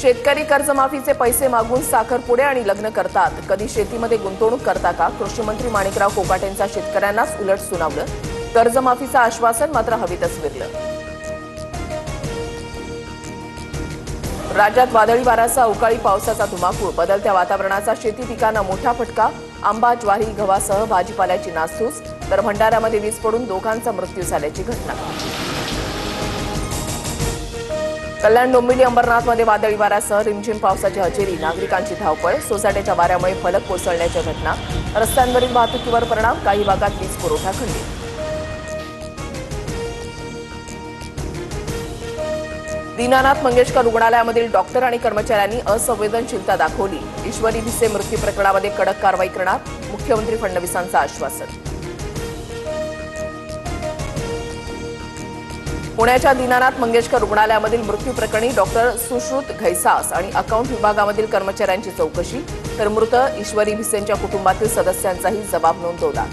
शेतकरी कर्जमाफीचे पैसे मागून साखरपुडे आणि लग्न करतात. कधी शेतीमध्ये गुंतवणूक करता का? कृषी मंत्री माणिकराव कोकाटेंचा शेतकऱ्यांनाच उलट सुनावलं. कर्जमाफीचं आश्वासन मात्र हवेतच विरलं. राज्यात वादळी वाऱ्यासह अवकाळी पावसाचा धुमाकूळ. बदलत्या वातावरणाचा शेती पिकांना मोठा फटका. आंबा, ज्वारी, गव्हासह भाजीपाल्याची नासधूस. तर भंडाऱ्यामध्ये वीज पडून दोघांचा मृत्यू झाल्याची घटना. कल्याण, डोंबिवली, अंबरनाथमध्ये वादळी वाऱ्यासह रिमझिम पावसाची हजेरी. नागरिकांची धावपळ. सोसाट्याच्या वाऱ्यामुळे फलक कोसळण्याच्या घटना. रस्त्यांवरील वाहतुकीवर परिणाम. काही भागात वीज पुरवठा खंडित. दीनानाथ मंगेशकर रुग्णालयामधील डॉक्टर आणि कर्मचाऱ्यांनी असंवेदनशीलता दाखवली. ईश्वरी भिसे मृत्यू प्रकरणामध्ये कडक कारवाई करणार. मुख्यमंत्री फडणवीसांचं आश्वासन. पुण्याच्या दीनानाथ मंगेशकर रुग्णालयामधील मृत्यू प्रकरणी डॉक्टर सुश्रुत घैसास आणि अकाउंट विभागामधील कर्मचाऱ्यांची चौकशी. तर मृत ईश्वरी भिसेंच्या कुटुंबातील सदस्यांचाही जबाब नोंदवला.